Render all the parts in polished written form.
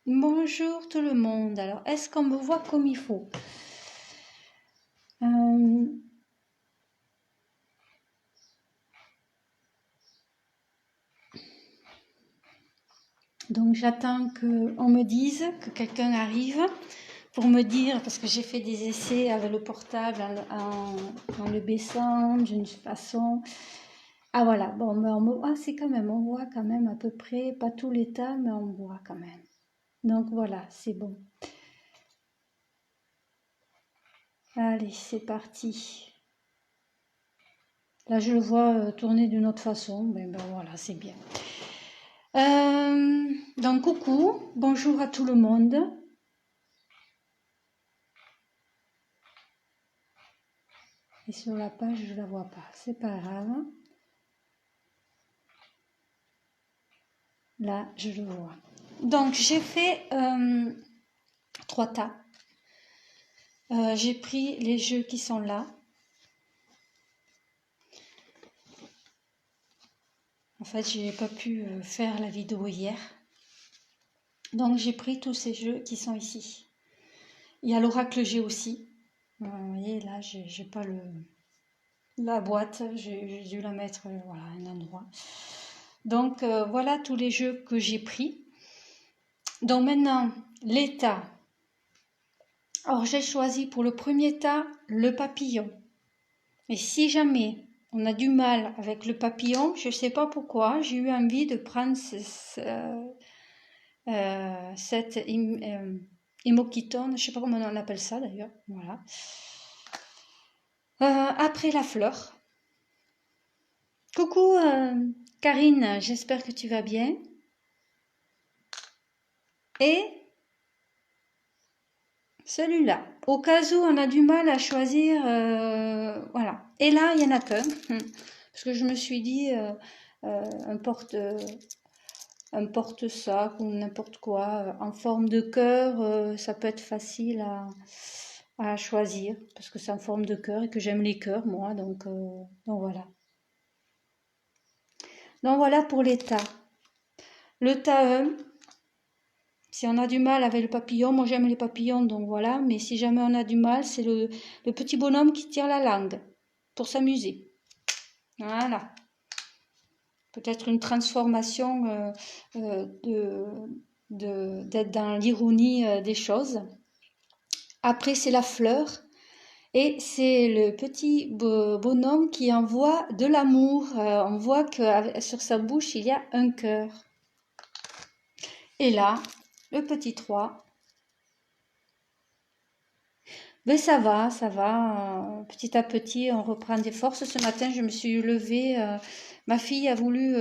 Bonjour tout le monde. Alors, est-ce qu'on me voit comme il faut? Euh, Donc, j'attends qu'on me dise, que quelqu'un arrive pour me dire, parce que j'ai fait des essais avec le portable en le baissant d'une façon. Ah voilà, bon, mais c'est quand même, on voit quand même à peu près, pas tout l'état, mais on voit quand même. Donc voilà, c'est bon. Allez, c'est parti. Là, je le vois tourner d'une autre façon, mais ben voilà, c'est bien. Donc, coucou, bonjour à tout le monde. Et sur la page, je ne la vois pas, c'est pas grave. Là, je le vois. Donc, j'ai fait 3 tas. J'ai pris les jeux qui sont là. En fait, je n'ai pas pu faire la vidéo hier. Donc, j'ai pris tous ces jeux qui sont ici. Il y a l'oracle G aussi. Vous voyez, là, j'ai pas la boîte. J'ai dû la mettre voilà, à un endroit. Donc, voilà tous les jeux que j'ai pris. Donc, maintenant, l'état. Alors, j'ai choisi pour le premier tas le papillon. Et si jamais on a du mal avec le papillon, je ne sais pas pourquoi, j'ai eu envie de prendre cette imokitone, je ne sais pas comment on appelle ça d'ailleurs. Voilà. Après la fleur. Coucou Karine, j'espère que tu vas bien. Et celui-là, au cas où on a du mal à choisir, voilà. Et là, il n'y en a qu'un, parce que je me suis dit, un porte-sac ou n'importe quoi, en forme de cœur, ça peut être facile à choisir, parce que c'est en forme de cœur et que j'aime les cœurs, moi, donc voilà. Donc voilà pour les tas. Le tas 1, si on a du mal avec le papillon, moi j'aime les papillons, donc voilà, mais si jamais on a du mal, c'est le petit bonhomme qui tire la langue pour s'amuser. Voilà. Peut-être une transformation d'être dans l'ironie des choses. Après, c'est la fleur. Et c'est le petit bonhomme qui envoie de l'amour. On voit que sur sa bouche, il y a un cœur. Et là, le petit 3. Mais ça va, ça va. Petit à petit, on reprend des forces. Ce matin, je me suis levée. Ma fille a voulu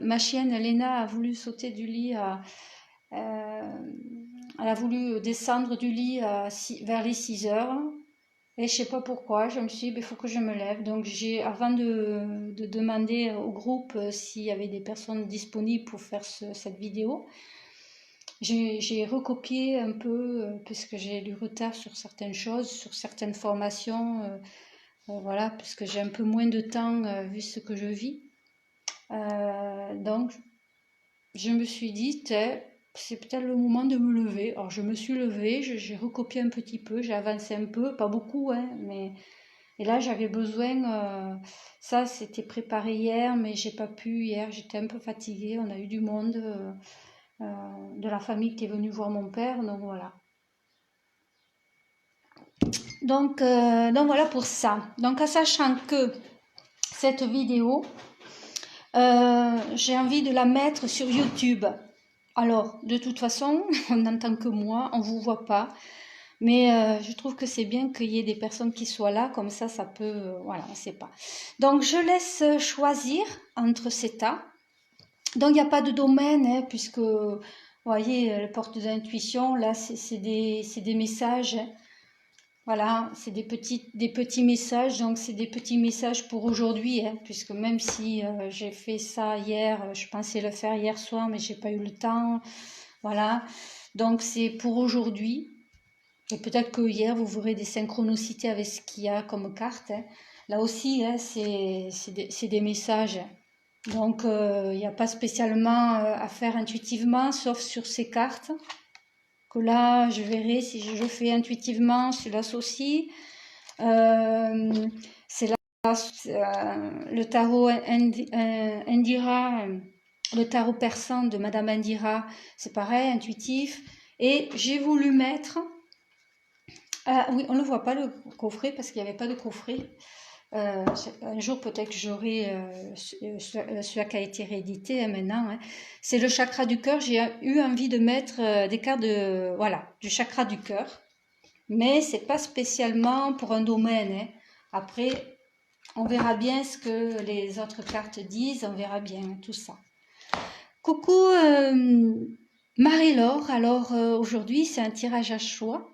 ma chienne Léna a voulu sauter du lit. Elle a voulu descendre du lit vers les 6 heures. Et je sais pas pourquoi, je me suis dit, il faut que je me lève. Donc, avant de demander au groupe s'il y avait des personnes disponibles pour faire cette vidéo, j'ai recopié un peu, puisque j'ai du retard sur certaines choses, sur certaines formations, voilà, puisque j'ai un peu moins de temps vu ce que je vis. Donc, je me suis dit, c'est peut-être le moment de me lever. Alors, je me suis levée, j'ai recopié un petit peu, j'ai avancé un peu, pas beaucoup, hein, mais... Et là, j'avais besoin, ça c'était préparé hier, mais j'ai pas pu hier, j'étais un peu fatiguée, on a eu du monde de la famille qui est venue voir mon père, donc voilà. Donc voilà pour ça. Donc en sachant que cette vidéo, j'ai envie de la mettre sur YouTube. Alors, de toute façon, on n'entend que moi, on ne vous voit pas. Mais je trouve que c'est bien qu'il y ait des personnes qui soient là, comme ça peut... voilà, on ne sait pas. Donc, je laisse choisir entre ces tas. Donc, il n'y a pas de domaine, hein, puisque, vous voyez, les portes d'intuition, là, c'est des messages. Hein. Voilà, c'est des petits messages. Donc, c'est des petits messages pour aujourd'hui, hein, puisque même si j'ai fait ça hier, je pensais le faire hier soir, mais j'ai pas eu le temps. Voilà, donc c'est pour aujourd'hui. Et peut-être que hier, vous verrez des synchronicités avec ce qu'il y a comme carte. Hein. Là aussi, hein, c'est des messages. Donc, il n'y a pas spécialement à faire intuitivement, sauf sur ces cartes. Que là, je verrai si je fais intuitivement, je l'associe. C'est là, le tarot Indira, le tarot persan de Madame Indira, c'est pareil, intuitif. Et j'ai voulu mettre... oui, on ne voit pas le coffret parce qu'il n'y avait pas de coffret. Un jour, peut-être que j'aurai celui qui a été réédité hein, maintenant. Hein. C'est le chakra du cœur. J'ai eu envie de mettre des cartes du chakra du cœur. Mais c'est pas spécialement pour un domaine. Hein. Après, on verra bien ce que les autres cartes disent. On verra bien tout ça. Coucou Marie-Laure. Alors aujourd'hui, c'est un tirage à choix.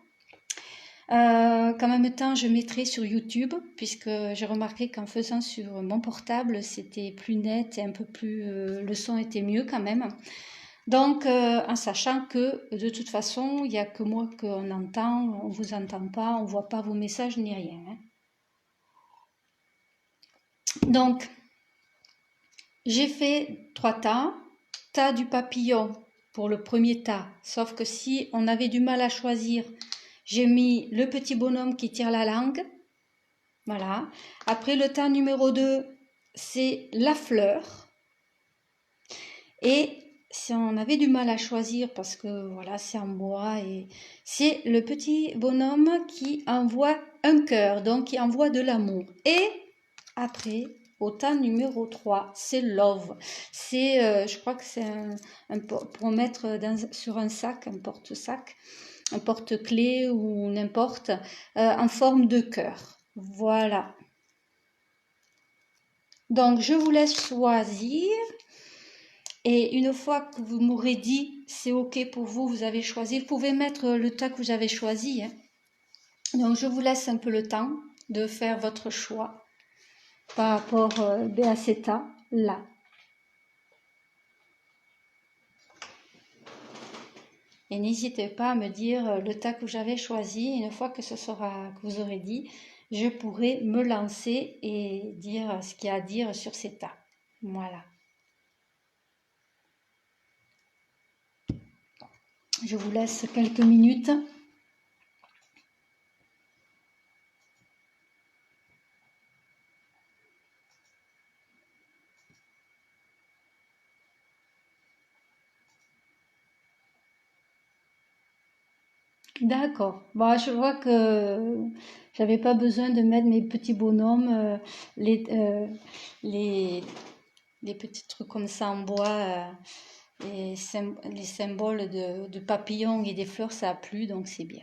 Qu'en même temps je mettrai sur YouTube puisque j'ai remarqué qu'en faisant sur mon portable c'était plus net et un peu plus le son était mieux quand même donc en sachant que de toute façon il n'y a que moi qu'on entend, on vous entend pas, on voit pas vos messages ni rien hein. Donc j'ai fait 3 tas du papillon pour le premier tas, sauf que si on avait du mal à choisir, j'ai mis le petit bonhomme qui tire la langue. Voilà. Après, le tas numéro 2, c'est la fleur. Et si on avait du mal à choisir, parce que voilà, c'est en bois, et c'est le petit bonhomme qui envoie un cœur, donc qui envoie de l'amour. Et après, au tas numéro 3, c'est love. C'est, je crois que c'est pour mettre sur un sac, un porte-sac, un porte-clés ou n'importe, en forme de cœur. Voilà. Donc, je vous laisse choisir. Et une fois que vous m'aurez dit c'est OK pour vous, vous avez choisi, vous pouvez mettre le tas que vous avez choisi. Hein. Donc, je vous laisse un peu le temps de faire votre choix par rapport à ces tas-là. Et n'hésitez pas à me dire le tas que j'avais choisi. Une fois que que vous aurez dit, je pourrai me lancer et dire ce qu'il y a à dire sur ces tas. Voilà. Je vous laisse quelques minutes. D'accord. Bah, je vois que j'avais pas besoin de mettre mes petits bonhommes, les, euh, les, les petits trucs comme ça en bois, les symboles de papillons et des fleurs, ça a plu, donc c'est bien.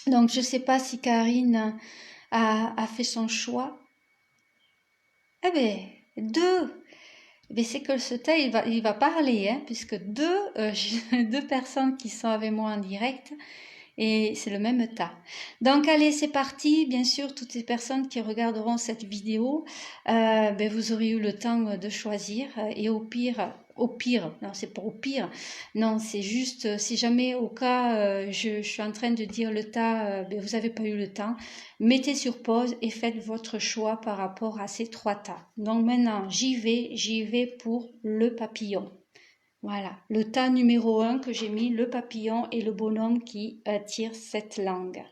Donc, je sais pas si Karine a fait son choix. Eh bien, deux. Mais c'est que ce tas, il va parler, hein, puisque j'ai deux personnes qui sont avec moi en direct et c'est le même tas. Donc allez, c'est parti. Bien sûr, toutes les personnes qui regarderont cette vidéo, vous aurez eu le temps de choisir et au pire, non, c'est pas au pire, non, c'est juste si jamais au cas je suis en train de dire le tas, vous n'avez pas eu le temps, mettez sur pause et faites votre choix par rapport à ces 3 tas. Donc maintenant, j'y vais pour le papillon. Voilà, le tas numéro 1 que j'ai mis, le papillon et le bonhomme qui tire cette langue.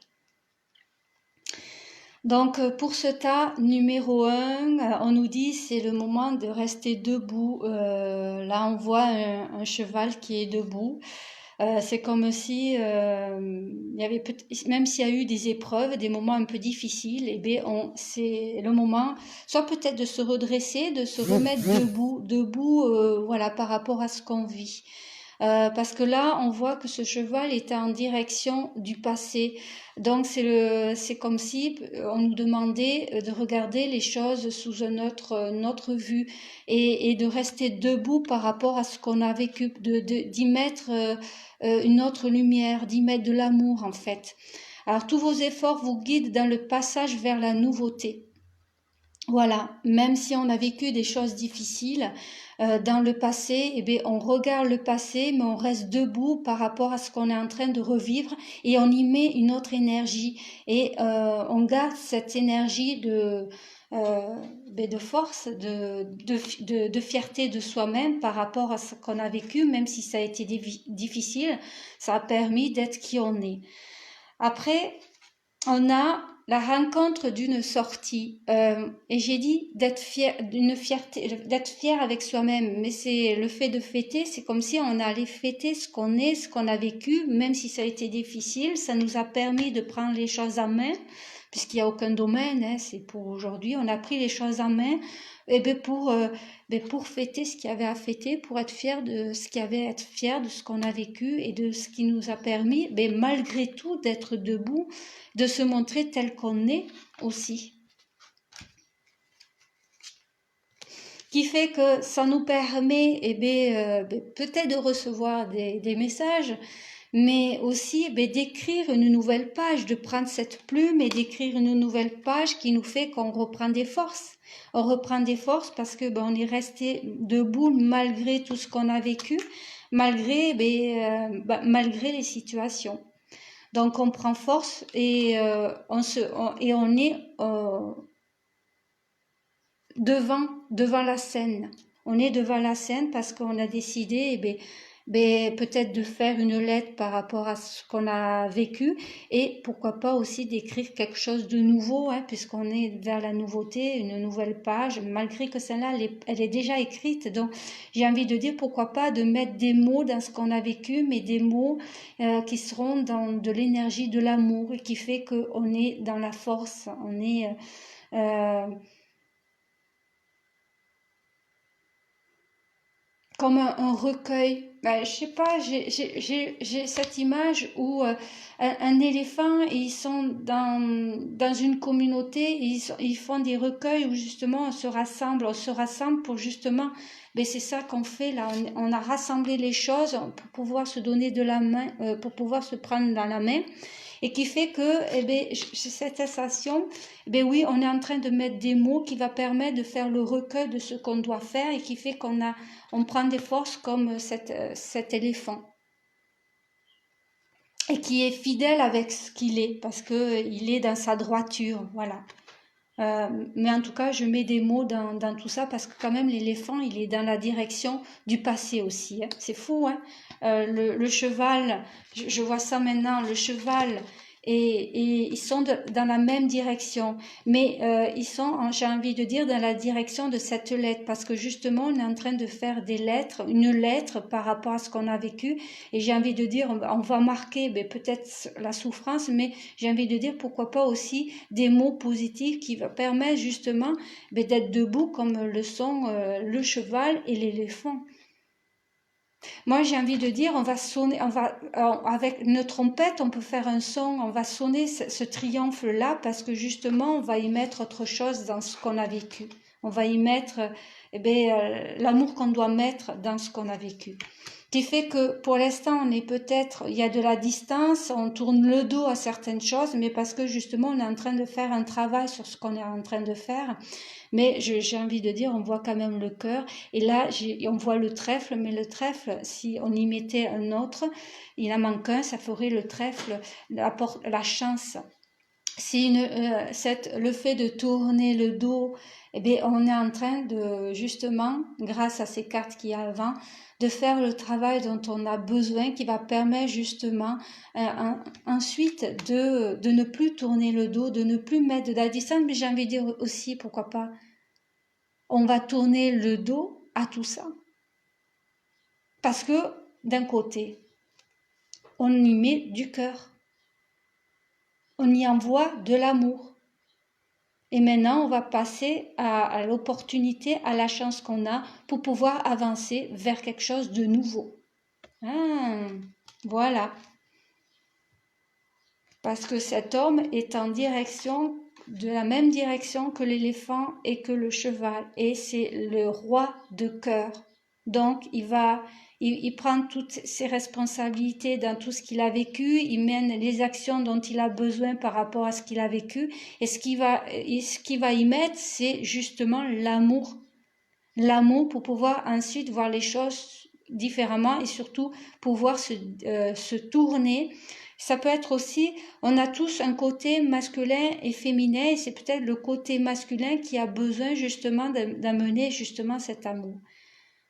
Donc pour ce tas numéro 1, on nous dit c'est le moment de rester debout. Là on voit un cheval qui est debout. C'est comme si il y avait même s'il y a eu des épreuves, des moments un peu difficiles, et bien c'est le moment, soit peut-être de se redresser, de se remettre debout, voilà, par rapport à ce qu'on vit. Parce que là, on voit que ce cheval était en direction du passé. Donc c'est comme si on nous demandait de regarder les choses sous notre vue et de rester debout par rapport à ce qu'on a vécu, d'y mettre une autre lumière, d'y mettre de l'amour en fait. Alors tous vos efforts vous guident dans le passage vers la nouveauté. Voilà, même si on a vécu des choses difficiles dans le passé, eh bien, on regarde le passé, mais on reste debout par rapport à ce qu'on est en train de revivre et on y met une autre énergie et on garde cette énergie euh, de force, de fierté de soi-même par rapport à ce qu'on a vécu, même si ça a été difficile, ça a permis d'être qui on est. Après, on a la rencontre d'une sortie et j'ai dit d'être fier, d'une fierté, d'être fier avec soi-même, mais c'est le fait de fêter, c'est comme si on allait fêter ce qu'on est, ce qu'on a vécu, même si ça a été difficile, ça nous a permis de prendre les choses en main, puisqu'il n'y a aucun domaine, hein, c'est pour aujourd'hui, on a pris les choses en main et pour fêter ce qu'il y avait à fêter, pour être fier de ce qu'il y avait à être fier de ce qu'on a vécu et de ce qui nous a permis, malgré tout, d'être debout, de se montrer tel qu'on est aussi. Qui fait que ça nous permet peut-être de recevoir des messages, mais aussi d'écrire une nouvelle page, de prendre cette plume et d'écrire une nouvelle page qui nous fait qu'on reprend des forces. On reprend des forces parce que on est resté debout malgré tout ce qu'on a vécu, malgré les situations. Donc on prend force et on est devant la scène. On est devant la scène parce qu'on a décidé peut-être de faire une lettre par rapport à ce qu'on a vécu et pourquoi pas aussi d'écrire quelque chose de nouveau, hein, puisqu'on est vers la nouveauté, une nouvelle page, malgré que celle-là, elle est déjà écrite. Donc j'ai envie de dire pourquoi pas de mettre des mots dans ce qu'on a vécu, mais des mots qui seront dans de l'énergie de l'amour et qui fait qu'on est dans la force, on est... comme un recueil. Je sais pas, j'ai cette image où un éléphant, ils sont dans une communauté, ils font des recueils où justement on se rassemble pour justement, c'est ça qu'on fait là, on a rassemblé les choses pour pouvoir se donner de la main, pour pouvoir se prendre dans la main. Et qui fait que cette sensation, oui, on est en train de mettre des mots qui va permettre de faire le recueil de ce qu'on doit faire et qui fait on prend des forces comme cet éléphant et qui est fidèle avec ce qu'il est parce que il est dans sa droiture, voilà. Mais en tout cas, je mets des mots dans tout ça parce que quand même l'éléphant, il est dans la direction du passé aussi, hein. C'est fou, hein. Le cheval, je vois ça maintenant, le cheval et ils sont dans la même direction, mais ils sont, j'ai envie de dire, dans la direction de cette lettre parce que justement, on est en train de faire une lettre par rapport à ce qu'on a vécu et j'ai envie de dire, on va marquer peut-être la souffrance, mais j'ai envie de dire pourquoi pas aussi des mots positifs qui va permettre justement d'être debout comme le sont le cheval et l'éléphant. Moi, j'ai envie de dire, on va sonner, avec une trompette, on peut faire un son, on va sonner ce triomphe-là parce que justement, on va y mettre autre chose dans ce qu'on a vécu. On va y mettre l'amour qu'on doit mettre dans ce qu'on a vécu. Qui fait que pour l'instant, il y a de la distance, on tourne le dos à certaines choses, mais parce que justement, on est en train de faire un travail sur ce qu'on est en train de faire. Mais j'ai envie de dire, on voit quand même le cœur. Et là, on voit le trèfle, mais le trèfle, si on y mettait un autre, il en manque un, ça ferait le trèfle, la chance. C'est le fait de tourner le dos, on est en train de, justement, grâce à ces cartes qu'il y a avant, de faire le travail dont on a besoin, qui va permettre justement ensuite de ne plus tourner le dos, de ne plus mettre de la distance, mais j'ai envie de dire aussi, pourquoi pas, on va tourner le dos à tout ça. Parce que, d'un côté, on y met du cœur, on y envoie de l'amour. Et maintenant, on va passer à l'opportunité, à la chance qu'on a pour pouvoir avancer vers quelque chose de nouveau. Voilà. Parce que cet homme est de la même direction que l'éléphant et que le cheval. Et c'est le roi de cœur. Donc, il va il prend toutes ses responsabilités dans tout ce qu'il a vécu, il mène les actions dont il a besoin par rapport à ce qu'il a vécu, et ce qu'il va y mettre, c'est justement l'amour. L'amour pour pouvoir ensuite voir les choses différemment et surtout pouvoir se tourner. Ça peut être aussi, on a tous un côté masculin et féminin, et c'est peut-être le côté masculin qui a besoin justement d'amener justement cet amour.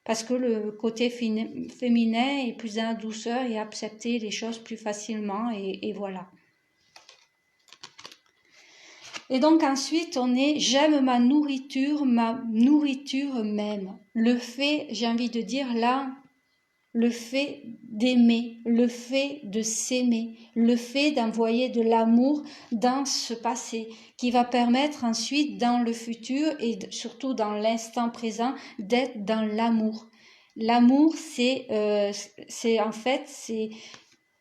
Parce que le côté féminin est plus dans la douceur et accepter les choses plus facilement, et voilà. Et donc ensuite, on est « j'aime ma nourriture même ». Le fait, j'ai envie de dire là, le fait d'aimer, le fait de s'aimer, le fait d'envoyer de l'amour dans ce passé, qui va permettre ensuite dans le futur et surtout dans l'instant présent d'être dans l'amour. L'amour, c'est en fait,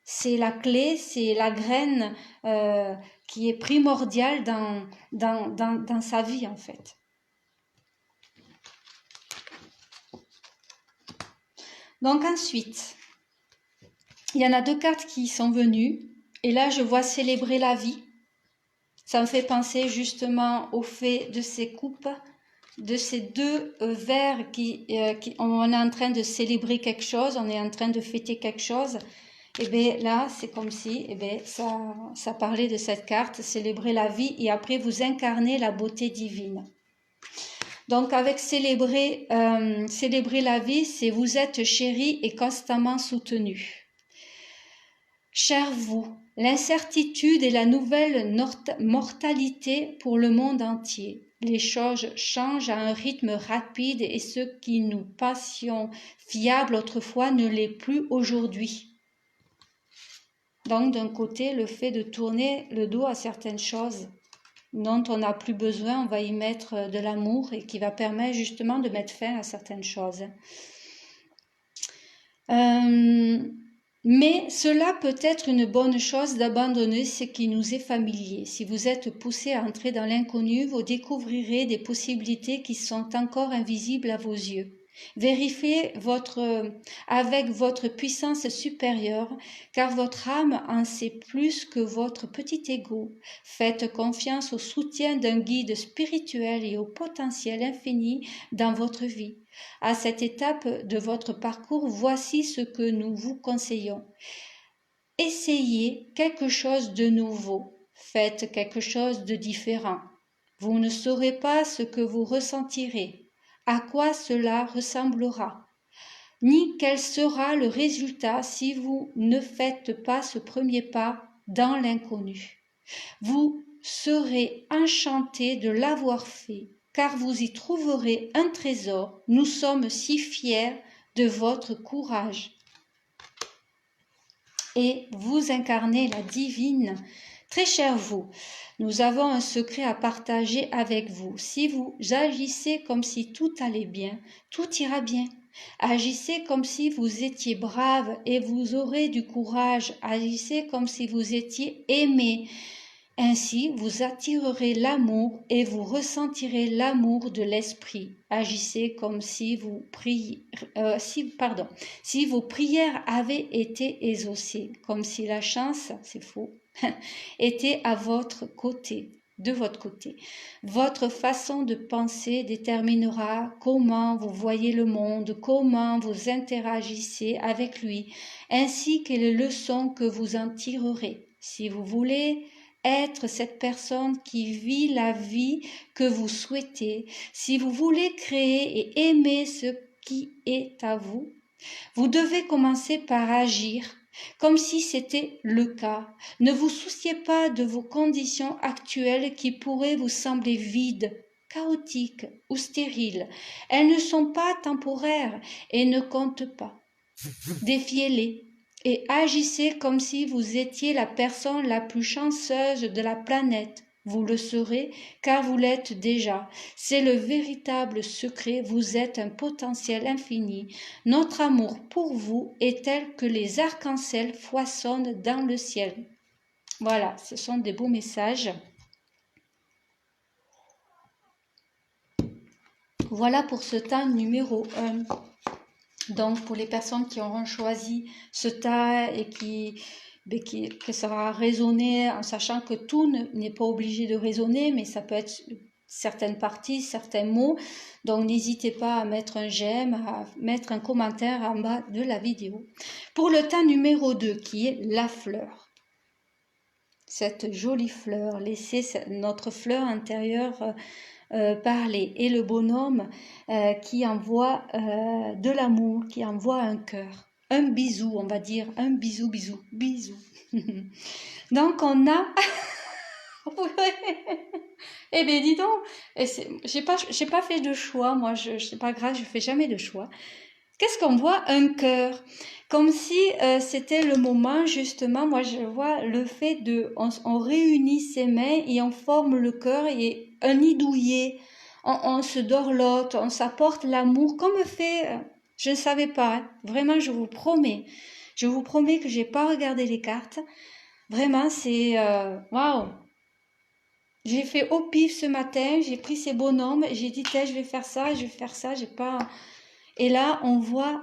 c'est la clé, c'est la graine qui est primordiale dans sa vie en fait. Donc ensuite, il y en a 2 cartes qui sont venues et là je vois célébrer la vie. Ça me fait penser justement au fait de ces coupes, de ces 2 verres on est en train de célébrer quelque chose, on est en train de fêter quelque chose. Et bien là, c'est comme si ça parlait de cette carte, célébrer la vie, et après vous incarnez la beauté divine. Donc avec célébrer la vie, c'est vous êtes chéri et constamment soutenu. Cher vous, l'incertitude est la nouvelle mortalité pour le monde entier. Les choses changent à un rythme rapide et ce qui nous passions fiable autrefois ne l'est plus aujourd'hui. Donc d'un côté, le fait de tourner le dos à certaines choses dont on n'a plus besoin, on va y mettre de l'amour et qui va permettre justement de mettre fin à certaines choses. Mais cela peut être une bonne chose d'abandonner ce qui nous est familier. Si vous êtes poussé à entrer dans l'inconnu, vous découvrirez des possibilités qui sont encore invisibles à vos yeux. Vérifiez avec votre puissance supérieure, car votre âme en sait plus que votre petit ego. Faites confiance au soutien d'un guide spirituel et au potentiel infini dans votre vie. À cette étape de votre parcours, voici ce que nous vous conseillons. Essayez quelque chose de nouveau. Faites quelque chose de différent. Vous ne saurez pas ce que vous ressentirez, à quoi cela ressemblera, ni quel sera le résultat si vous ne faites pas ce premier pas dans l'inconnu. Vous serez enchanté de l'avoir fait, car vous y trouverez un trésor. Nous sommes si fiers de votre courage. Et vous incarnez la divine. Très cher vous, nous avons un secret à partager avec vous. Si vous agissez comme si tout allait bien, tout ira bien. Agissez comme si vous étiez brave et vous aurez du courage. Agissez comme si vous étiez aimé. Ainsi, vous attirerez l'amour et vous ressentirez l'amour de l'esprit. Agissez comme si vos prières avaient été exaucées, comme si la chance, c'est faux, était à votre côté, de votre côté. Votre façon de penser déterminera comment vous voyez le monde, comment vous interagissez avec lui, ainsi que les leçons que vous en tirerez. Si vous voulez être cette personne qui vit la vie que vous souhaitez, si vous voulez créer et aimer ce qui est à vous, vous devez commencer par agir comme si c'était le cas. Ne vous souciez pas de vos conditions actuelles qui pourraient vous sembler vides, chaotiques ou stériles. Elles ne sont pas temporaires et ne comptent pas. Défiez-les et agissez comme si vous étiez la personne la plus chanceuse de la planète. Vous le serez car vous l'êtes déjà. C'est le véritable secret, vous êtes un potentiel infini. Notre amour pour vous est tel que les arcs-en-ciel foisonnent dans le ciel. Voilà, ce sont des beaux messages. Voilà pour ce temps numéro 1. Donc, pour les personnes qui auront choisi ce tas et que ça va résonner, en sachant que tout n'est pas obligé de résonner, mais ça peut être certaines parties, certains mots. Donc, n'hésitez pas à mettre un j'aime, à mettre un commentaire en bas de la vidéo. Pour le tas numéro 2, qui est la fleur. Cette jolie fleur, laissez notre fleur intérieure parler. Et le bonhomme qui envoie de l'amour, qui envoie un cœur. Un bisou, on va dire. Un bisou, bisou, bisou. Donc, on a... Eh bien, dis donc, j'ai pas fait de choix, moi, c'est pas grave, je fais jamais de choix. Qu'est-ce qu'on voit? Un cœur. Comme si c'était le moment, justement, moi je vois le fait de... On réunit ses mains et on forme le cœur et un nid douillet. On se dorlote, on s'apporte l'amour, comme fait... je ne savais pas, hein. Vraiment, je vous promets. Je vous promets que j'ai pas regardé les cartes. Vraiment, c'est... waouh! J'ai fait au pif ce matin, j'ai pris ces bonhommes, j'ai dit, je vais faire ça, je vais faire ça, j'ai pas... Et là, on voit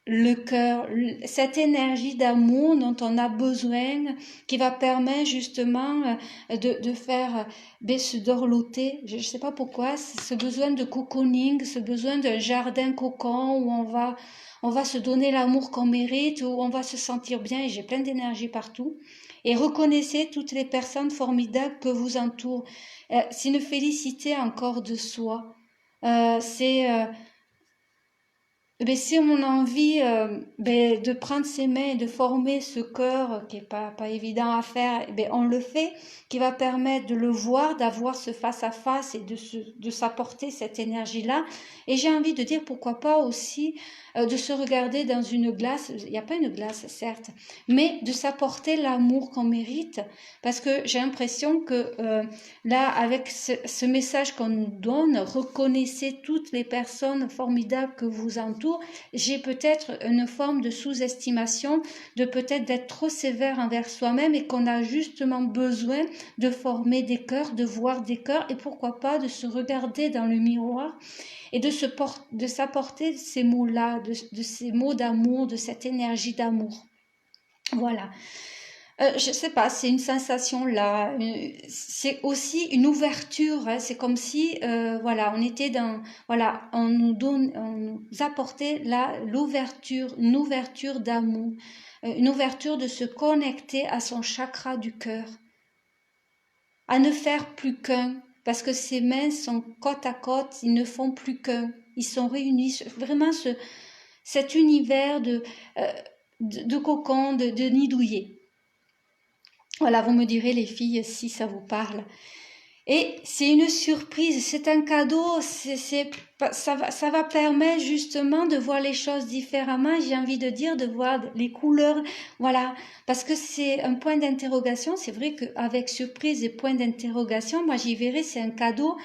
le cœur, cette énergie d'amour dont on a besoin, qui va permettre justement de faire se dorloter. Je ne sais pas pourquoi, ce besoin de cocooning, ce besoin d'un jardin cocon où on va se donner l'amour qu'on mérite, où on va se sentir bien, et j'ai plein d'énergie partout. Et reconnaissez toutes les personnes formidables que vous entourent. C'est une félicité encore de soi. Si on a envie de prendre ses mains et de former ce cœur qui est pas évident à faire, on le fait, qui va permettre de le voir, d'avoir ce face-à-face et de s'apporter cette énergie-là. Et j'ai envie de dire pourquoi pas aussi de se regarder dans une glace, il n'y a pas une glace certes, mais de s'apporter l'amour qu'on mérite, parce que j'ai l'impression que là, avec ce message qu'on nous donne, reconnaissez toutes les personnes formidables que vous entourent. J'ai peut-être une forme de sous-estimation, de peut-être d'être trop sévère envers soi-même et qu'on a justement besoin de former des cœurs, de voir des cœurs et pourquoi pas de se regarder dans le miroir et de s'apporter ces mots-là, de ces mots d'amour, de cette énergie d'amour. Voilà. Je sais pas, c'est une sensation là, c'est aussi une ouverture, hein, c'est comme si, voilà, on était dans, voilà, on nous apportait là l'ouverture, une ouverture d'amour, une ouverture de se connecter à son chakra du cœur, à ne faire plus qu'un, parce que ces mains sont côte à côte, ils ne font plus qu'un, ils sont réunis, vraiment cet univers de cocon, de nid douillet. Voilà, vous me direz les filles si ça vous parle. Et c'est une surprise, c'est un cadeau, ça va permettre justement de voir les choses différemment, j'ai envie de dire, de voir les couleurs, voilà, parce que c'est un point d'interrogation, c'est vrai qu'avec surprise et point d'interrogation, moi j'y verrais, c'est un cadeau,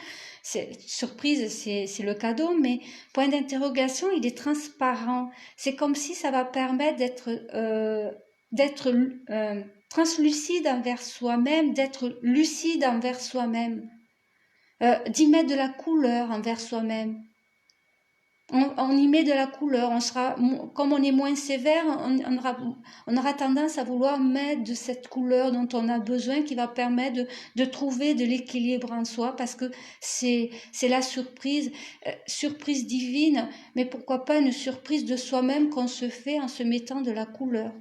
surprise, c'est le cadeau, mais point d'interrogation, il est transparent, c'est comme si ça va permettre d'être translucide envers soi-même, d'être lucide envers soi-même, d'y mettre de la couleur envers soi-même. On y met de la couleur, on sera, comme on est moins sévère, on aura tendance à vouloir mettre de cette couleur dont on a besoin, qui va permettre de trouver de l'équilibre en soi, parce que c'est la surprise, surprise divine, mais pourquoi pas une surprise de soi-même qu'on se fait en se mettant de la couleur,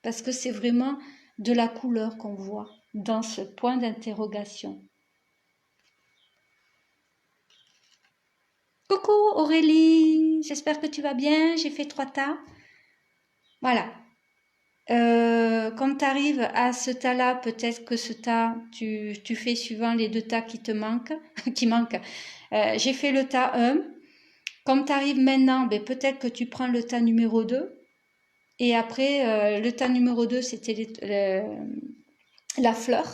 parce que c'est vraiment de la couleur qu'on voit dans ce point d'interrogation. Coucou Aurélie, j'espère que tu vas bien, j'ai fait 3 tas. Voilà. Quand tu arrives à ce tas-là, peut-être que ce tas, tu fais suivant les 2 tas qui te manquent, qui manquent. J'ai fait le tas 1. Comme tu arrives maintenant, peut-être que tu prends le tas numéro 2. Et après, le tas numéro 2, c'était la fleur,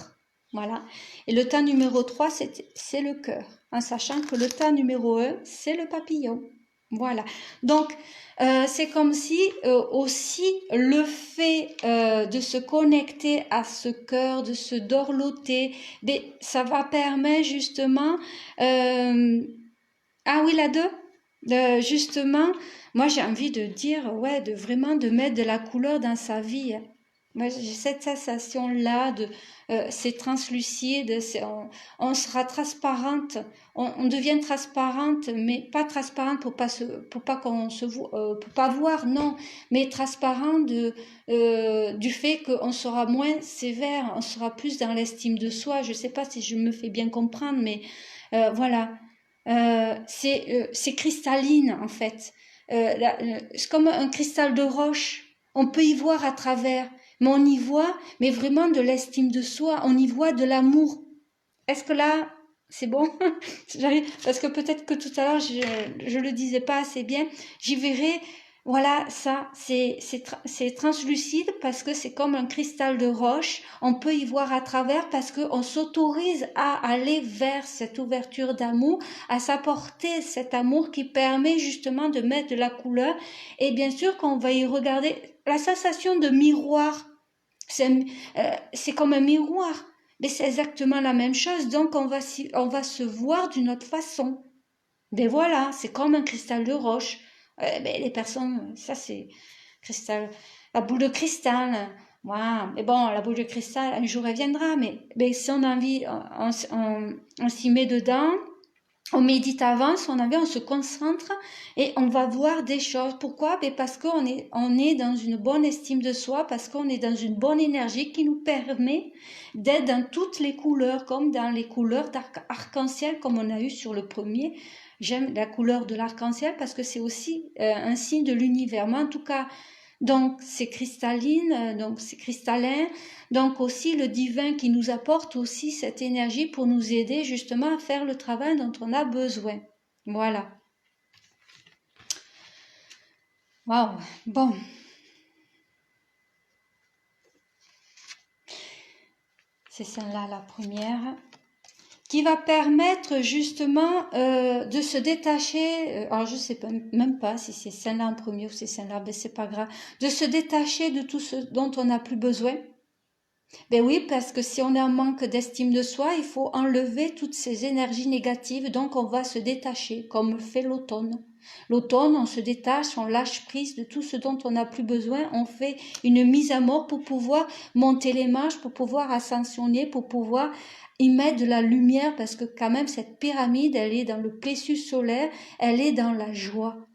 voilà. Et le tas numéro 3, c'est le cœur, en sachant que le tas numéro 1, c'est le papillon. Voilà. Donc, c'est comme si aussi le fait de se connecter à ce cœur, de se dorloter, ça va permettre justement... ah oui, la 2 ? Justement, moi j'ai envie de dire, ouais, de vraiment de mettre de la couleur dans sa vie. Moi j'ai cette sensation-là de, c'est translucide, on sera transparente, on devient transparente, mais pas transparente pour pas qu'on se voit, pour pas voir, non, mais transparent du fait qu'on sera moins sévère, on sera plus dans l'estime de soi. Je sais pas si je me fais bien comprendre, mais voilà. C'est cristalline en fait. C'est comme un cristal de roche. On peut y voir à travers, mais on y voit, mais vraiment de l'estime de soi. On y voit de l'amour. Est-ce que là, c'est bon? Parce que peut-être que tout à l'heure je le disais pas assez bien. J'y verrai. Voilà, ça, c'est translucide parce que c'est comme un cristal de roche. On peut y voir à travers parce qu'on s'autorise à aller vers cette ouverture d'amour, à s'apporter cet amour qui permet justement de mettre de la couleur. Et bien sûr qu'on va y regarder la sensation de miroir. C'est comme un miroir. Mais c'est exactement la même chose. Donc on va se voir d'une autre façon. Ben voilà, c'est comme un cristal de roche. Ben les personnes, ça c'est cristal, la boule de cristal. Voilà. Mais bon, la boule de cristal, un jour elle viendra. Mais si on a envie, on s'y met dedans. On médite avant, si on a envie, on se concentre et on va voir des choses. Pourquoi? Ben parce on est dans une bonne estime de soi, parce qu'on est dans une bonne énergie qui nous permet d'être dans toutes les couleurs, comme dans les couleurs d'arc-en-ciel, comme on a eu sur le premier. J'aime la couleur de l'arc-en-ciel parce que c'est aussi un signe de l'univers. Mais en tout cas, donc c'est cristalline, donc c'est cristallin. Donc aussi le divin qui nous apporte aussi cette énergie pour nous aider justement à faire le travail dont on a besoin. Voilà. Waouh. Bon. C'est celle-là la première, qui va permettre justement de se détacher, alors je sais même pas si c'est celle-là en premier ou c'est celle-là, mais c'est pas grave, de se détacher de tout ce dont on n'a plus besoin. Ben oui, parce que si on est en manque d'estime de soi, il faut enlever toutes ces énergies négatives, donc on va se détacher, comme fait l'automne. L'automne, on se détache, on lâche prise de tout ce dont on n'a plus besoin, on fait une mise à mort pour pouvoir monter les marches, pour pouvoir ascensionner, pour pouvoir y mettre de la lumière, parce que quand même cette pyramide, elle est dans le plexus solaire, elle est dans la joie.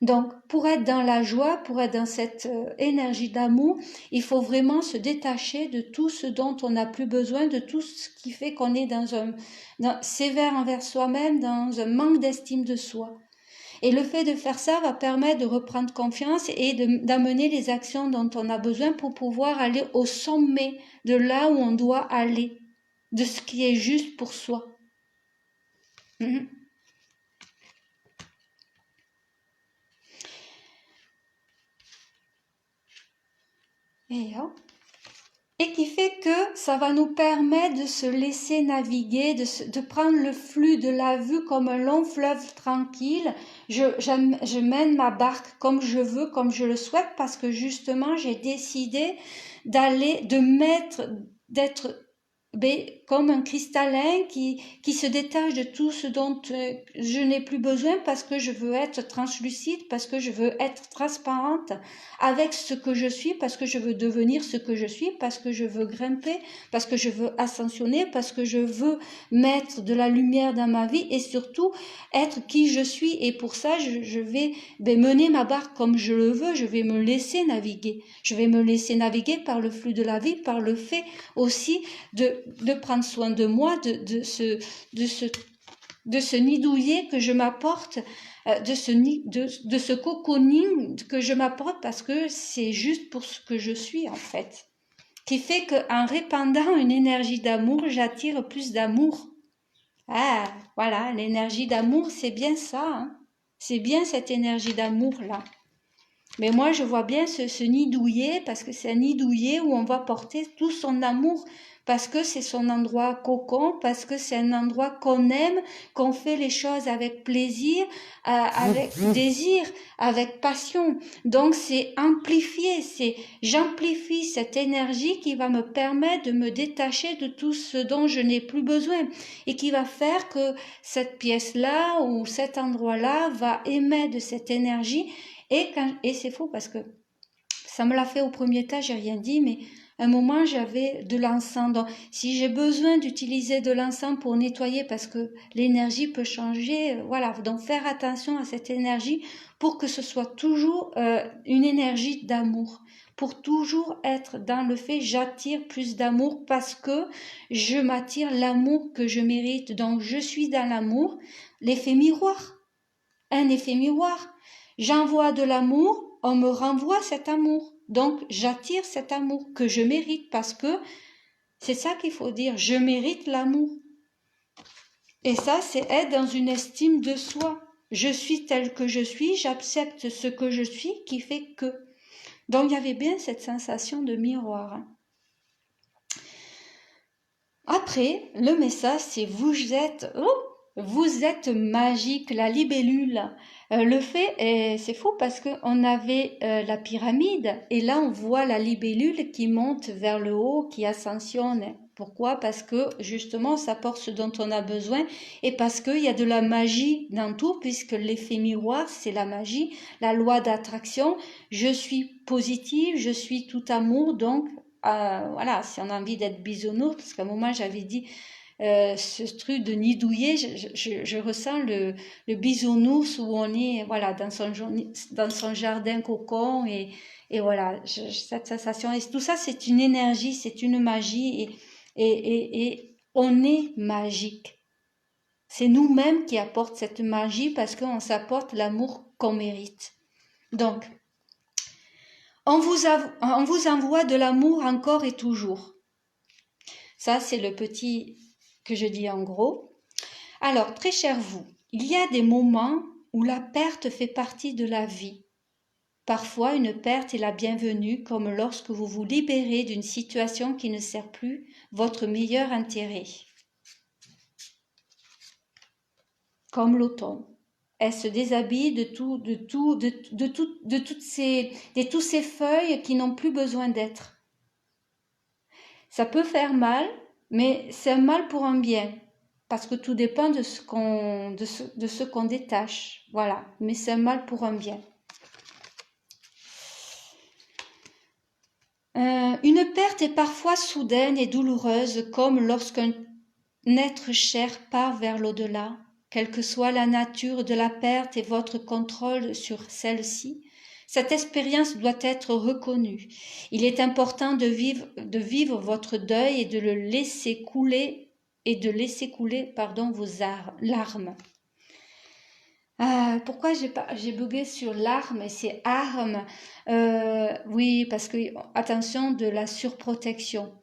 Donc, pour être dans la joie, pour être dans cette énergie d'amour, il faut vraiment se détacher de tout ce dont on n'a plus besoin, de tout ce qui fait qu'on est sévère envers soi-même, dans un manque d'estime de soi. Et le fait de faire ça va permettre de reprendre confiance et d'amener les actions dont on a besoin pour pouvoir aller au sommet de là où on doit aller, de ce qui est juste pour soi. Et qui fait que ça va nous permettre de se laisser naviguer, de prendre le flux de la vue comme un long fleuve tranquille. Je mène ma barque comme je veux, comme je le souhaite, parce que justement j'ai décidé d'être comme un cristallin qui se détache de tout ce dont je n'ai plus besoin parce que je veux être translucide, parce que je veux être transparente avec ce que je suis, parce que je veux devenir ce que je suis, parce que je veux grimper, parce que je veux ascensionner, parce que je veux mettre de la lumière dans ma vie et surtout être qui je suis. Et pour ça, je vais mener ma barque comme je le veux, je vais me laisser naviguer. Je vais me laisser naviguer par le flux de la vie, par le fait aussi de prendre soin de moi, de ce nid douillet que je m'apporte, de ce cocooning que je m'apporte parce que c'est juste pour ce que je suis en fait. Qui fait qu'en répandant une énergie d'amour, j'attire plus d'amour. Ah, voilà, l'énergie d'amour, c'est bien ça. Hein. C'est bien cette énergie d'amour-là. Mais moi, je vois bien ce nid douillet, parce que c'est un nid douillet où on va porter tout son amour, parce que c'est son endroit cocon, parce que c'est un endroit qu'on aime, qu'on fait les choses avec plaisir, avec désir, avec passion. Donc c'est amplifié, j'amplifie cette énergie qui va me permettre de me détacher de tout ce dont je n'ai plus besoin et qui va faire que cette pièce-là ou cet endroit-là va émettre de cette énergie. Et c'est faux parce que ça me l'a fait au premier tas, j'ai rien dit, mais à un moment j'avais de l'encens. Donc si j'ai besoin d'utiliser de l'encens pour nettoyer parce que l'énergie peut changer, voilà. Donc faire attention à cette énergie pour que ce soit toujours une énergie d'amour. Pour toujours être dans le fait, j'attire plus d'amour parce que je m'attire l'amour que je mérite. Donc je suis dans l'amour, l'effet miroir, un effet miroir. J'envoie de l'amour, on me renvoie cet amour. Donc j'attire cet amour que je mérite parce que c'est ça qu'il faut dire, je mérite l'amour. Et ça, c'est être dans une estime de soi. Je suis tel que je suis, j'accepte ce que je suis qui fait que. Donc il y avait bien cette sensation de miroir. Après, le message, c'est vous êtes magique, la libellule. Le fait, c'est fou parce qu'on avait la pyramide et là on voit la libellule qui monte vers le haut, qui ascensionne. Pourquoi? Parce que justement ça porte ce dont on a besoin et parce qu'il y a de la magie dans tout puisque l'effet miroir c'est la magie, la loi d'attraction. Je suis positive, je suis tout amour donc voilà, si on a envie d'être bisounours, parce qu'à un moment j'avais dit ce truc de nid douillet, je ressens le bisounours où on est voilà dans son jardin cocon et voilà cette sensation et tout ça c'est une énergie, c'est une magie et on est magique. C'est nous-mêmes qui apportons cette magie parce qu'on s'apporte l'amour qu'on mérite. Donc on vous envoie de l'amour encore et toujours. Ça, c'est le petit que je dis en gros. Alors, très cher vous, il y a des moments où la perte fait partie de la vie. Parfois, une perte est la bienvenue, comme lorsque vous vous libérez d'une situation qui ne sert plus votre meilleur intérêt. Comme l'automne. Elle se déshabille de tous ces feuilles qui n'ont plus besoin d'être. Ça peut faire mal, mais c'est un mal pour un bien, parce que tout dépend de ce qu'on détache, voilà, mais c'est un mal pour un bien. Une perte est parfois soudaine et douloureuse, comme lorsqu'un être cher part vers l'au-delà. Quelle que soit la nature de la perte et votre contrôle sur celle-ci, cette expérience doit être reconnue. Il est important de vivre votre deuil et de le laisser couler vos larmes. Pourquoi j'ai bugué sur larmes et c'est armes? Oui, parce que attention de la surprotection.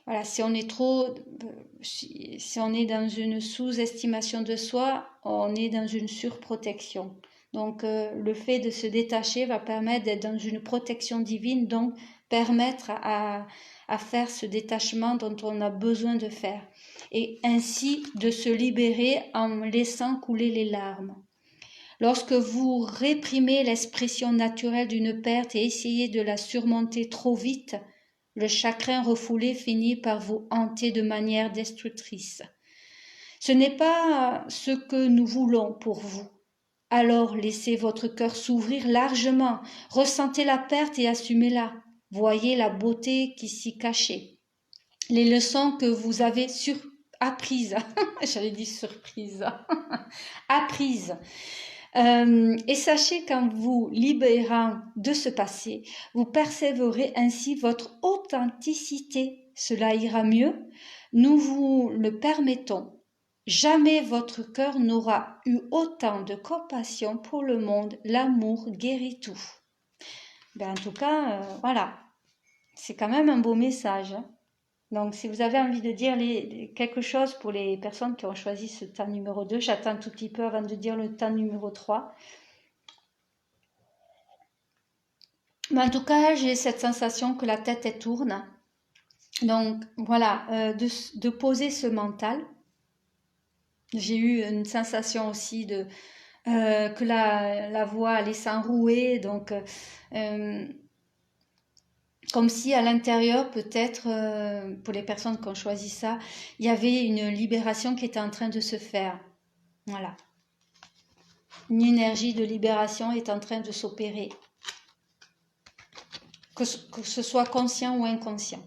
Voilà, si on est dans une sous-estimation de soi, on est dans une surprotection. Donc, le fait de se détacher va permettre d'être dans une protection divine, donc permettre à faire ce détachement dont on a besoin de faire. Et ainsi de se libérer en laissant couler les larmes. Lorsque vous réprimez l'expression naturelle d'une perte et essayez de la surmonter trop vite, le chagrin refoulé finit par vous hanter de manière destructrice. Ce n'est pas ce que nous voulons pour vous. Alors laissez votre cœur s'ouvrir largement, ressentez la perte et assumez-la. Voyez la beauté qui s'y cachait. Les leçons que vous avez apprises, j'allais dire surprise, apprises. Et sachez qu'en vous libérant de ce passé, vous persévérez ainsi votre authenticité. Cela ira mieux. Nous vous le permettons. Jamais votre cœur n'aura eu autant de compassion pour le monde. L'amour guérit tout. En tout cas, voilà. C'est quand même un beau message. Hein. Donc, si vous avez envie de dire quelque chose pour les personnes qui ont choisi ce temps numéro 2, j'attends un tout petit peu avant de dire le temps numéro 3. Mais en tout cas, j'ai cette sensation que la tête, elle tourne. Donc, voilà, de poser ce mental. J'ai eu une sensation aussi que la voix allait s'enrouer. Donc, euh, comme si à l'intérieur, peut-être, pour les personnes qui ont choisi ça, il y avait une libération qui était en train de se faire. Voilà. Une énergie de libération est en train de s'opérer. Que ce soit conscient ou inconscient.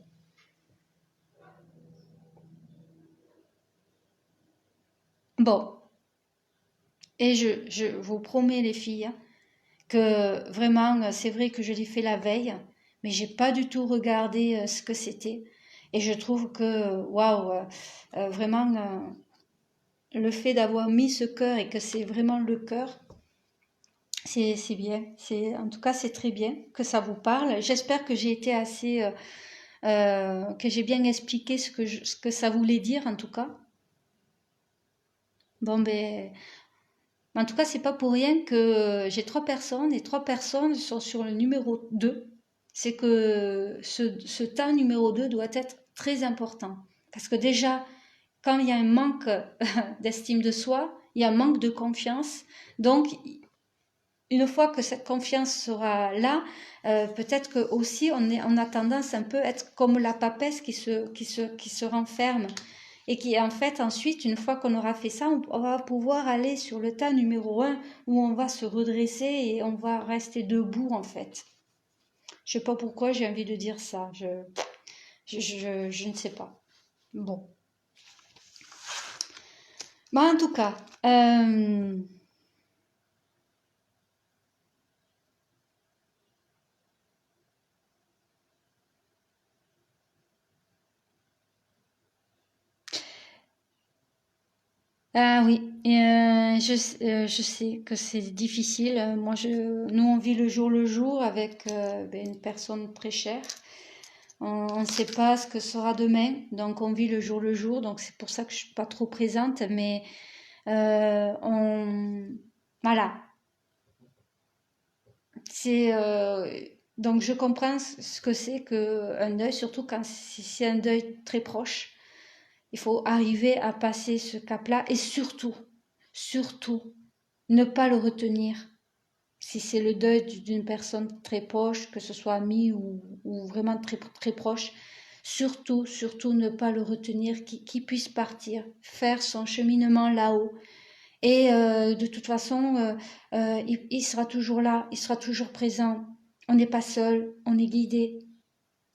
Bon. Et je vous promets, les filles, que vraiment, c'est vrai que je l'ai fait la veille, mais j'ai pas du tout regardé ce que c'était. Et je trouve que, waouh, vraiment, le fait d'avoir mis ce cœur et que c'est vraiment le cœur, c'est bien. En tout cas, c'est très bien que ça vous parle. J'espère que j'ai été assez, que j'ai bien expliqué ce que ça voulait dire, en tout cas. Bon, ben, en tout cas, c'est pas pour rien que j'ai trois personnes et trois personnes sont sur le numéro 2. C'est que ce tas numéro 2 doit être très important. Parce que déjà, quand il y a un manque d'estime de soi, il y a un manque de confiance. Donc, une fois que cette confiance sera là, peut-être que aussi on a tendance un peu à être comme la papesse qui se renferme et qui en fait ensuite, une fois qu'on aura fait ça, on va pouvoir aller sur le tas numéro 1 où on va se redresser et on va rester debout en fait. Je sais pas pourquoi j'ai envie de dire ça, je ne sais pas. Bon. Bah, en tout cas, ah oui, et, je sais que c'est difficile. Nous, on vit le jour avec ben, une personne très chère. On ne sait pas ce que sera demain, donc on vit le jour. Donc c'est pour ça que je suis pas trop présente, mais on, voilà, c'est donc je comprends ce que c'est qu'un deuil, surtout quand c'est un deuil très proche. Il faut arriver à passer ce cap-là et surtout, ne pas le retenir. Si c'est le deuil d'une personne très proche, que ce soit amie ou vraiment très, très proche, surtout ne pas le retenir, qu'il puisse partir, faire son cheminement là-haut. Et de toute façon, il sera toujours là, il sera toujours présent. On n'est pas seul, on est guidé.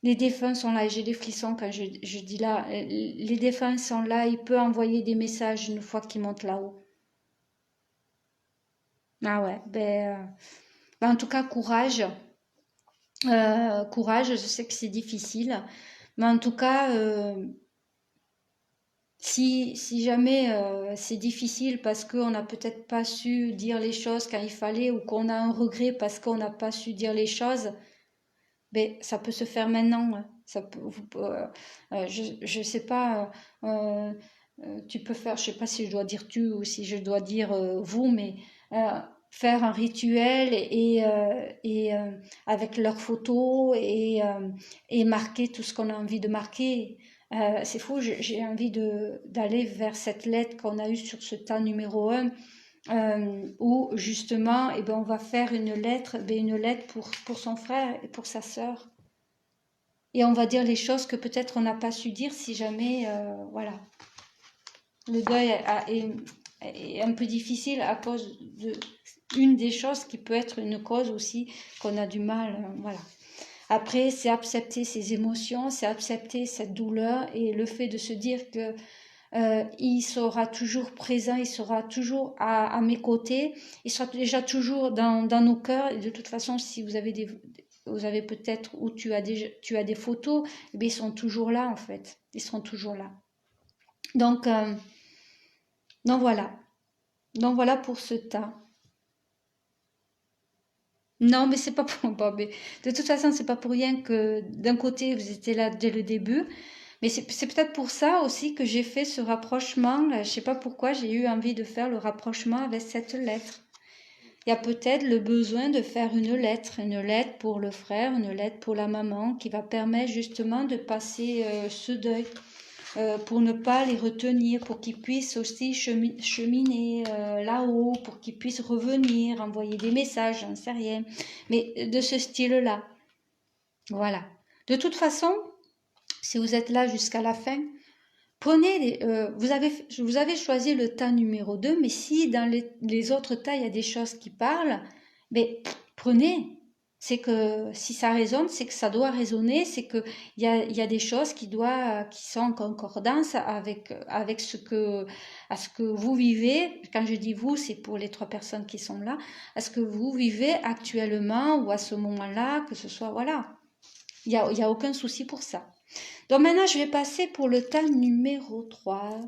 Les défunts sont là, et j'ai des frissons quand je dis là, les défunts sont là, il peut envoyer des messages une fois qu'ils montent là-haut. Ah ouais, ben en tout cas, courage. Courage, je sais que c'est difficile, mais en tout cas, si jamais c'est difficile parce qu'on n'a peut-être pas su dire les choses quand il fallait ou qu'on a un regret parce qu'on n'a pas su dire les choses, ben, ça peut se faire maintenant, hein. Je sais pas, tu peux faire, je sais pas si je dois dire tu ou si je dois dire vous, mais euh, faire un rituel avec leurs photos et marquer tout ce qu'on a envie de marquer. C'est fou, j'ai envie d'aller vers cette lettre qu'on a eue sur ce tas numéro 1 où justement eh ben, on va faire une lettre pour son frère et pour sa sœur. Et on va dire les choses que peut-être on n'a pas su dire si jamais, voilà. Le deuil est un peu difficile à cause de une des choses qui peut être une cause aussi qu'on a du mal, voilà. Après, c'est accepter ses émotions, c'est accepter cette douleur et le fait de se dire que il sera toujours présent, il sera toujours à mes côtés, il sera déjà toujours dans nos cœurs. Et de toute façon, si vous avez peut-être ou tu as des photos, eh bien, ils sont toujours là en fait, ils seront toujours là. Donc, donc voilà, donc voilà pour ce tas. Non, mais c'est pas pour bon, mais de toute façon, c'est pas pour rien que d'un côté vous étiez là dès le début, mais c'est peut-être pour ça aussi que j'ai fait ce rapprochement. Je sais pas pourquoi j'ai eu envie de faire le rapprochement avec cette lettre. il y a peut-être le besoin de faire une lettre pour le frère, une lettre pour la maman, qui va permettre justement de passer ce deuil. Pour ne pas les retenir, pour qu'ils puissent aussi cheminer là-haut, pour qu'ils puissent revenir, envoyer des messages, j'en sais rien. Mais de ce style-là. Voilà. De toute façon, si vous êtes là jusqu'à la fin, prenez, vous avez choisi le tas numéro 2, mais si dans les autres tas, il y a des choses qui parlent, mais prenez. C'est que si ça résonne, c'est que ça doit résonner, c'est qu'il y a des choses qui sont en concordance avec ce que vous vivez. Quand je dis vous, c'est pour les 3 personnes qui sont là, à ce que vous vivez actuellement ou à ce moment-là, que ce soit, voilà. Il y a aucun souci pour ça. Donc maintenant, je vais passer pour le tas numéro 3.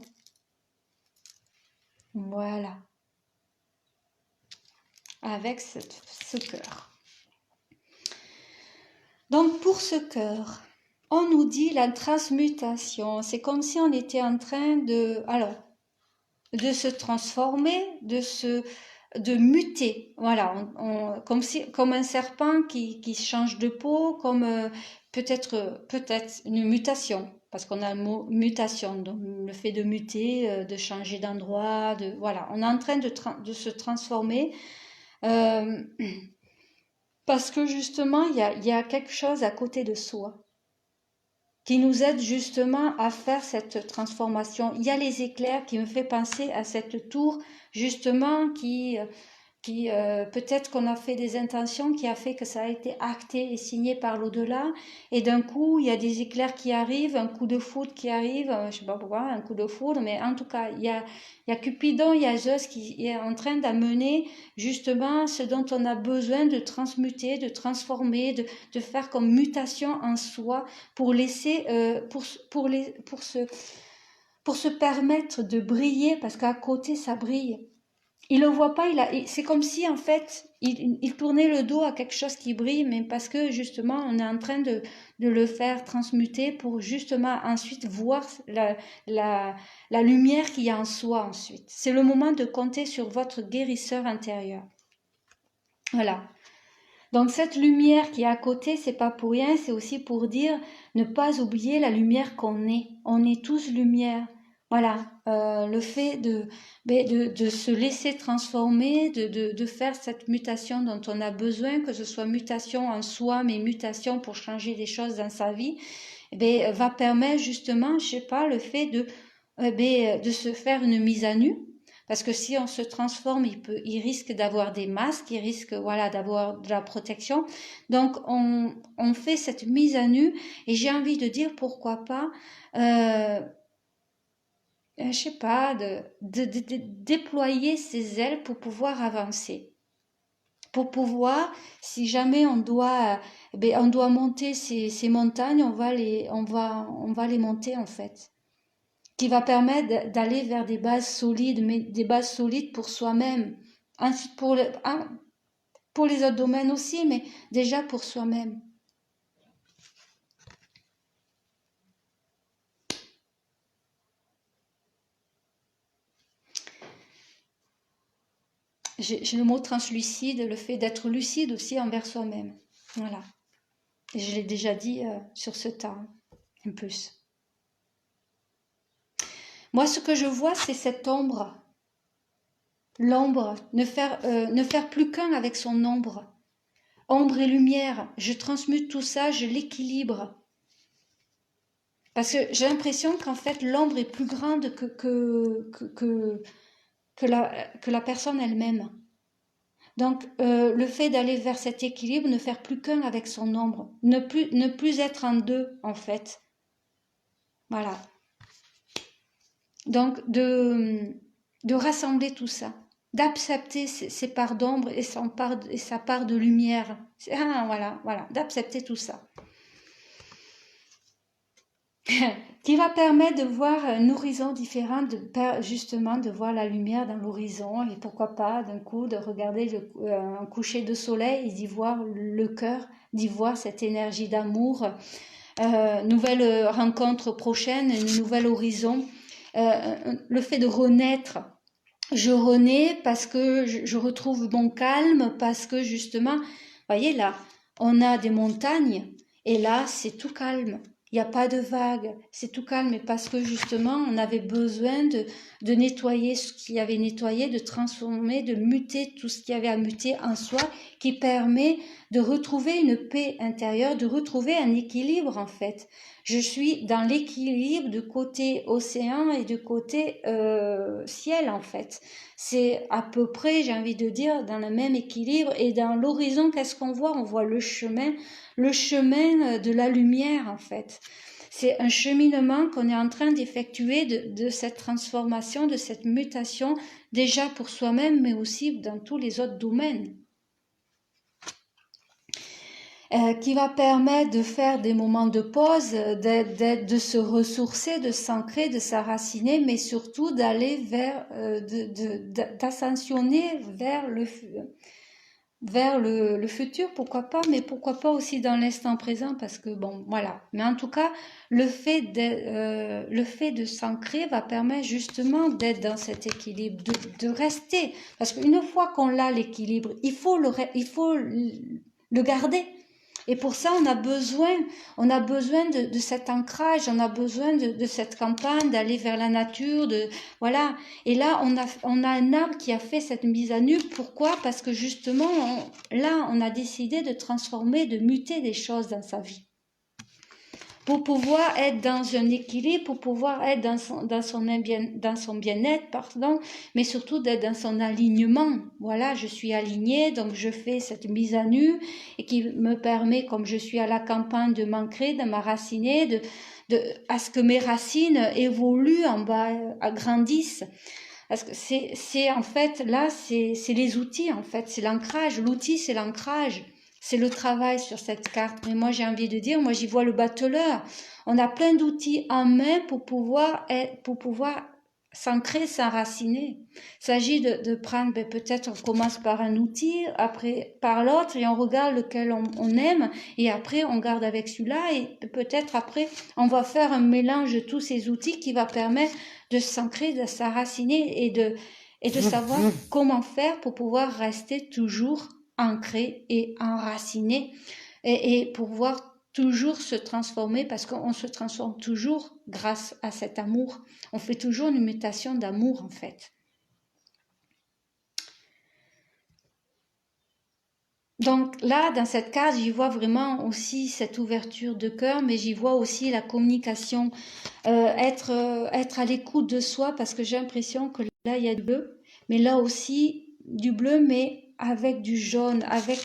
Voilà. Avec ce cœur. Donc pour ce cœur, on nous dit la transmutation. C'est comme si on était en train de se transformer, de muter. Voilà, comme un serpent qui change de peau, comme peut-être une mutation. Parce qu'on a le mot mutation, donc le fait de muter, de changer d'endroit, voilà, on est en train de se transformer. Parce que justement, il y a quelque chose à côté de soi qui nous aide justement à faire cette transformation. Il y a les éclairs qui me fait penser à cette tour justement qui peut-être qu'on a fait des intentions, qui a fait que ça a été acté et signé par l'au-delà, et d'un coup il y a des éclairs qui arrivent, un coup de foudre qui arrive, je sais pas pourquoi, un coup de foudre, mais en tout cas il y a Cupidon, il y a Zeus qui est en train d'amener justement ce dont on a besoin de transmuter, de transformer, de faire comme mutation en soi pour laisser, pour se permettre de briller, parce qu'à côté ça brille. Il le voit pas, c'est comme si en fait il tournait le dos à quelque chose qui brille, mais parce que justement on est en train de le faire transmuter pour justement ensuite voir la lumière qu'il y a en soi ensuite. C'est le moment de compter sur votre guérisseur intérieur. Voilà. Donc cette lumière qui est à côté, c'est pas pour rien, c'est aussi pour dire ne pas oublier la lumière qu'on est. On est tous lumière. Voilà, le fait de se laisser transformer, de faire cette mutation dont on a besoin, que ce soit mutation en soi, mais mutation pour changer des choses dans sa vie, va permettre justement, je sais pas, le fait de se faire une mise à nu. Parce que si on se transforme, il risque d'avoir des masques, il risque d'avoir de la protection. Donc on fait cette mise à nu, et j'ai envie de dire pourquoi pas. Je sais pas, de déployer ses ailes pour pouvoir avancer. Pour pouvoir, si jamais on doit monter ces montagnes, on va les monter en fait. Qui va permettre d'aller vers des bases solides, mais des bases solides pour soi-même. Ensuite pour les autres domaines aussi, mais déjà pour soi-même. J'ai le mot translucide, le fait d'être lucide aussi envers soi-même. Voilà. Et je l'ai déjà dit sur ce temps, en plus. Moi, ce que je vois, c'est cette ombre. L'ombre, ne faire plus qu'un avec son ombre. Ombre et lumière, je transmute tout ça, je l'équilibre. Parce que j'ai l'impression qu'en fait, l'ombre est plus grande que la personne elle-même. Donc, le fait d'aller vers cet équilibre, ne faire plus qu'un avec son ombre, ne plus être en deux, en fait. Voilà. Donc, de rassembler tout ça, d'accepter ses parts d'ombre et sa part de lumière. Voilà, d'accepter tout ça. Qui va permettre de voir un horizon différent, justement de voir la lumière dans l'horizon, et pourquoi pas d'un coup de regarder un coucher de soleil et d'y voir le cœur, d'y voir cette énergie d'amour, nouvelle rencontre prochaine, un nouvel horizon, le fait de renaître je renais parce que je retrouve mon calme, parce que justement, voyez là, on a des montagnes et là c'est tout calme. Il n'y a pas de vagues, c'est tout calme et parce que justement on avait besoin de nettoyer ce qui avait nettoyé, de transformer, de muter tout ce qui avait à muter en soi, qui permet de retrouver une paix intérieure, de retrouver un équilibre en fait. Je suis dans l'équilibre de côté océan et de côté ciel en fait. C'est à peu près, j'ai envie de dire, dans le même équilibre. Et dans l'horizon, qu'est-ce qu'on voit? On voit le chemin de la lumière en fait. C'est un cheminement qu'on est en train d'effectuer de cette transformation, de cette mutation, déjà pour soi-même, mais aussi dans tous les autres domaines. Qui va permettre de faire des moments de pause, de se ressourcer, de s'ancrer, de s'enraciner, mais surtout d'aller vers, d'ascensionner vers le futur, pourquoi pas, mais pourquoi pas aussi dans l'instant présent, parce que bon, voilà. Mais en tout cas, le fait de s'ancrer va permettre justement d'être dans cet équilibre, de rester, parce qu'une fois qu'on a l'équilibre, il faut le garder. Et pour ça, on a besoin de cet ancrage, on a besoin de cette campagne, d'aller vers la nature, voilà. Et là, on a un arbre qui a fait cette mise à nu. Pourquoi? Parce que justement, là, on a décidé de transformer, de muter des choses dans sa vie. Pour pouvoir être dans un équilibre, pour pouvoir être dans son bien-être, pardon, mais surtout d'être dans son alignement. Voilà, je suis alignée, donc je fais cette mise à nu et qui me permet, comme je suis à la campagne, de m'ancrer, de m'enraciner, à ce que mes racines évoluent en bas, agrandissent. Parce que c'est en fait, là, c'est les outils, en fait, c'est l'ancrage. L'outil, c'est l'ancrage. C'est le travail sur cette carte. Mais moi, j'ai envie de dire, moi, j'y vois le bateleur. On a plein d'outils en main pour pouvoir s'ancrer, s'enraciner. Il s'agit de prendre, peut-être on commence par un outil, après par l'autre, et on regarde lequel on aime, et après on garde avec celui-là, et peut-être après on va faire un mélange de tous ces outils qui va permettre de s'ancrer, de s'enraciner et de savoir comment faire pour pouvoir rester toujours ancré et enraciné et pouvoir toujours se transformer parce qu'on se transforme toujours grâce à cet amour. On fait toujours une mutation d'amour en fait. Donc là, dans cette case, j'y vois vraiment aussi cette ouverture de cœur, mais j'y vois aussi la communication, être à l'écoute de soi parce que j'ai l'impression que là, il y a du bleu, mais là aussi du bleu, mais avec du jaune, avec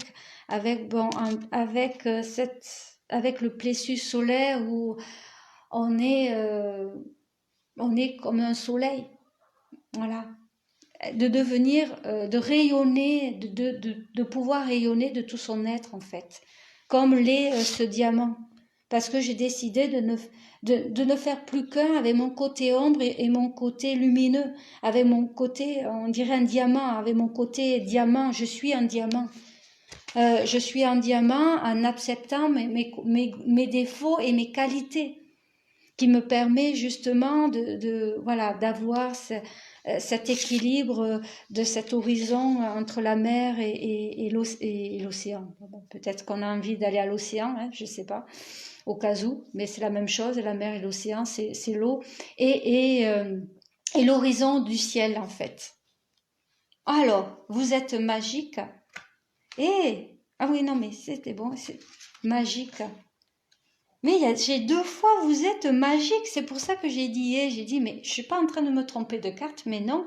avec le plexus solaire où on est comme un soleil, voilà, de devenir, de rayonner, de pouvoir rayonner de tout son être en fait, comme l'est ce diamant, parce que j'ai décidé de ne faire plus qu'un avec mon côté ombre et mon côté lumineux, avec mon côté, on dirait un diamant, avec mon côté diamant, je suis un diamant. Je suis un diamant en acceptant mes défauts et mes qualités, qui me permet justement voilà, d'avoir cet équilibre de cet horizon entre la mer et l'océan. Bon, peut-être qu'on a envie d'aller à l'océan, hein, je ne sais pas, au cas où, mais c'est la même chose, la mer et l'océan, c'est l'eau et l'horizon du ciel en fait. Alors, vous êtes magique. Ah oui, non, mais c'était bon, c'est magique. Mais j'ai 2 fois, vous êtes magique, c'est pour ça que j'ai dit, mais je suis pas en train de me tromper de carte, mais non,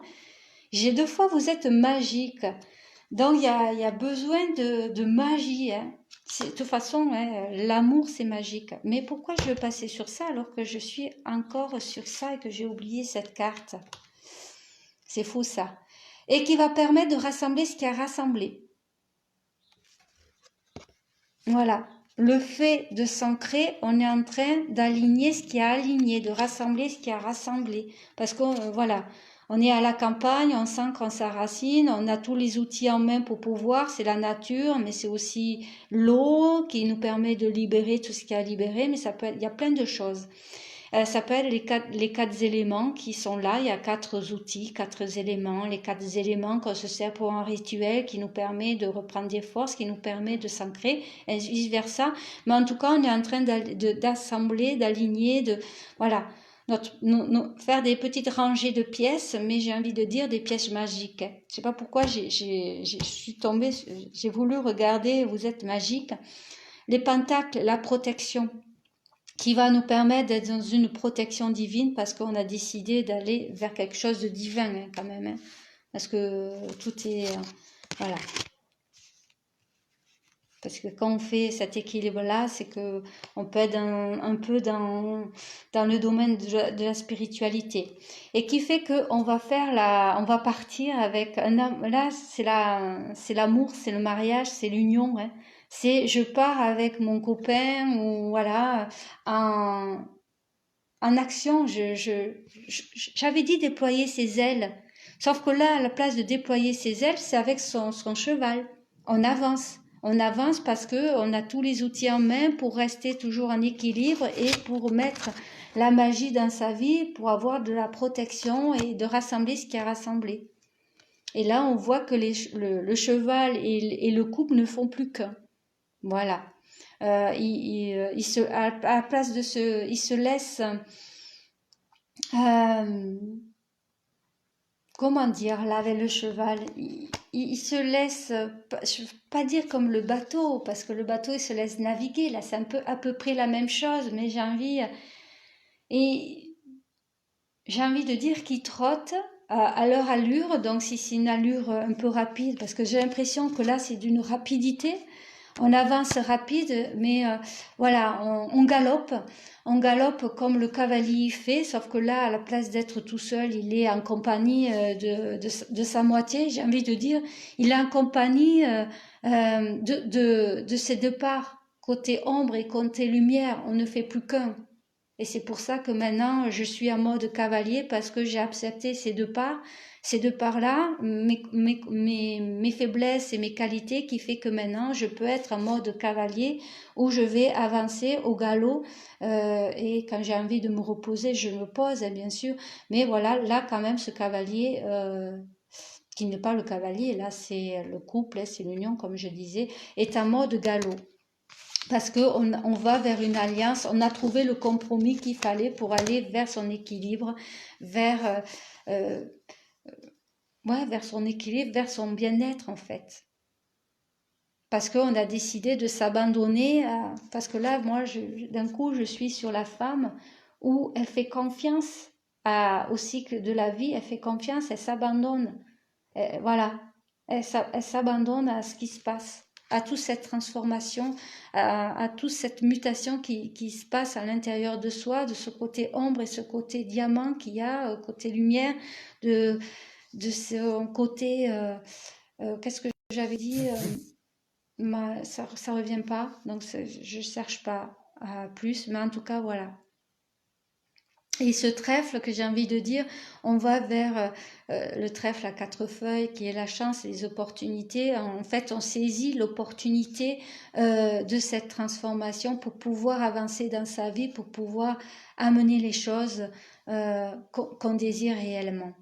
j'ai 2 fois, vous êtes magique. Donc, il y a besoin de magie, hein. De toute façon, hein, l'amour, c'est magique. Mais pourquoi je veux passer sur ça alors que je suis encore sur ça et que j'ai oublié cette carte? C'est fou, ça. Et qui va permettre de rassembler ce qui a rassemblé. Voilà. Le fait de s'ancrer, on est en train d'aligner ce qui a aligné, de rassembler ce qui a rassemblé. Parce que voilà, on est à la campagne, on s'ancre, on s'enracine, on a tous les outils en main pour pouvoir, c'est la nature, mais c'est aussi l'eau qui nous permet de libérer tout ce qui a libéré, mais ça peut être, il y a plein de choses. Ça peut être les quatre éléments qui sont là. Il y a quatre outils, quatre éléments. Les quatre éléments qu'on se sert pour un rituel qui nous permet de reprendre des forces, qui nous permet de s'ancrer, et vice versa. Mais en tout cas, on est en train d'assembler, d'aligner, voilà, faire des petites rangées de pièces, mais j'ai envie de dire des pièces magiques. Je sais pas pourquoi je suis tombée, j'ai voulu regarder, vous êtes magique. Les pentacles, la protection, qui va nous permettre d'être dans une protection divine parce qu'on a décidé d'aller vers quelque chose de divin hein, quand même. Hein, parce que tout est... voilà. Parce que quand on fait cet équilibre-là, c'est que on peut être un peu dans le domaine de la spiritualité. Et qui fait qu'on va on va partir avec un homme. Là, c'est l'amour, c'est le mariage, c'est l'union. Hein. C'est je pars avec mon copain ou voilà, en action. J'avais dit déployer ses ailes. Sauf que là, à la place de déployer ses ailes, c'est avec son cheval. On avance. On avance parce que on a tous les outils en main pour rester toujours en équilibre et pour mettre la magie dans sa vie, pour avoir de la protection et de rassembler ce qui a rassemblé. Et là, on voit que le cheval et le couple ne font plus qu'un. Voilà. À la place de il se laisse... comment dire, là avec le cheval, il se laisse, je ne veux pas dire comme le bateau, parce que le bateau il se laisse naviguer, là c'est un peu à peu près la même chose, mais j'ai envie de dire qu'il trotte à leur allure, donc si c'est une allure un peu rapide, parce que j'ai l'impression que là c'est d'une rapidité, on avance rapide, mais voilà, on galope. On galope comme le cavalier fait, sauf que là, à la place d'être tout seul, il est en compagnie de sa moitié. J'ai envie de dire, il est en compagnie de ses deux parts, côté ombre et côté lumière. On ne fait plus qu'un. Et c'est pour ça que maintenant, je suis en mode cavalier parce que j'ai accepté ces deux parts. Ces deux parts-là, mes faiblesses et mes qualités qui fait que maintenant, je peux être en mode cavalier où je vais avancer au galop. Et quand j'ai envie de me reposer, je me pose, hein, bien sûr. Mais voilà, là, quand même, ce cavalier... qui n'est pas le cavalier, là c'est le couple, c'est l'union comme je disais, est en mode galop. Parce qu'on va vers une alliance, on a trouvé le compromis qu'il fallait pour aller vers son équilibre, vers son équilibre, vers son bien-être en fait. Parce qu'on a décidé de s'abandonner, parce que là, moi, d'un coup, je suis sur la femme où elle fait confiance au cycle de la vie, elle fait confiance, elle s'abandonne. Voilà, elle s'abandonne à ce qui se passe, à toute cette transformation, à toute cette mutation qui se passe à l'intérieur de soi, de ce côté ombre et ce côté diamant qu'il y a, côté lumière, de ce côté, qu'est-ce que j'avais dit, ça revient pas, donc je cherche pas plus, mais en tout cas voilà. Et ce trèfle que j'ai envie de dire, on va vers le trèfle à quatre feuilles qui est la chance et les opportunités. En fait, on saisit l'opportunité de cette transformation pour pouvoir avancer dans sa vie, pour pouvoir amener les choses qu'on désire réellement.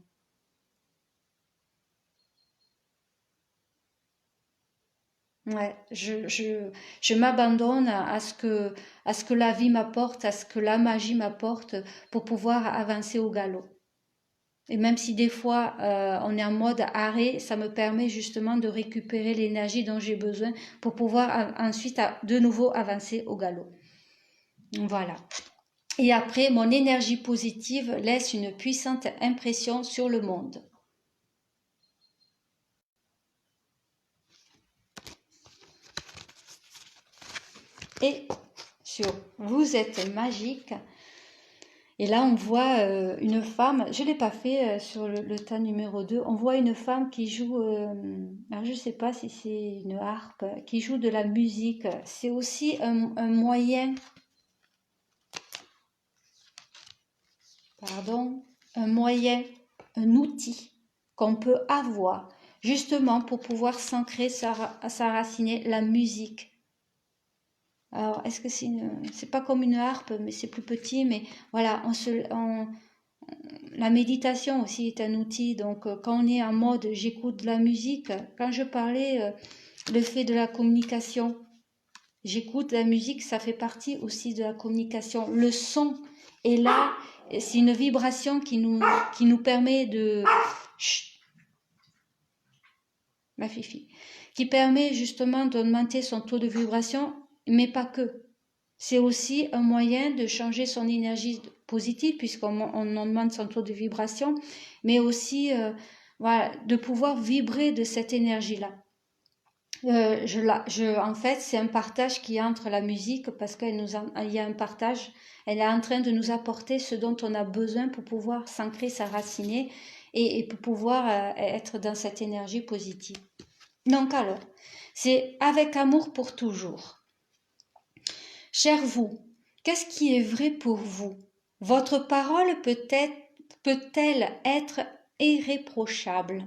Ouais, je m'abandonne à ce que la vie m'apporte, à ce que la magie m'apporte pour pouvoir avancer au galop. Et même si des fois on est en mode arrêt, ça me permet justement de récupérer l'énergie dont j'ai besoin pour pouvoir ensuite de nouveau avancer au galop. Voilà. Et après, mon énergie positive laisse une puissante impression sur le monde. Et sur Vous êtes magique. Et là, on voit une femme, je ne l'ai pas fait sur le tas numéro 2, on voit une femme qui joue, alors je ne sais pas si c'est une harpe, qui joue de la musique. C'est aussi un moyen, un moyen, un outil qu'on peut avoir justement pour pouvoir s'ancrer, s'enraciner la musique. Alors, est-ce que c'est pas comme une harpe, mais c'est plus petit, mais voilà, la méditation aussi est un outil. Donc, quand on est en mode j'écoute de la musique, quand je parlais le fait de la communication, j'écoute la musique, ça fait partie aussi de la communication. Le son est là, c'est une vibration qui nous permet de... Chut, ma fifi, qui permet justement d'augmenter son taux de vibration, mais pas que. C'est aussi un moyen de changer son énergie positive, puisqu'on augmente son taux de vibration, mais aussi voilà, de pouvoir vibrer de cette énergie-là. En fait, c'est un partage qui est entre la musique, parce qu'il y a un partage, elle est en train de nous apporter ce dont on a besoin pour pouvoir s'ancrer, s'enraciner et pour pouvoir être dans cette énergie positive. Donc alors, c'est avec amour pour toujours. Cher vous, qu'est-ce qui est vrai pour vous? Votre parole peut-elle être irréprochable?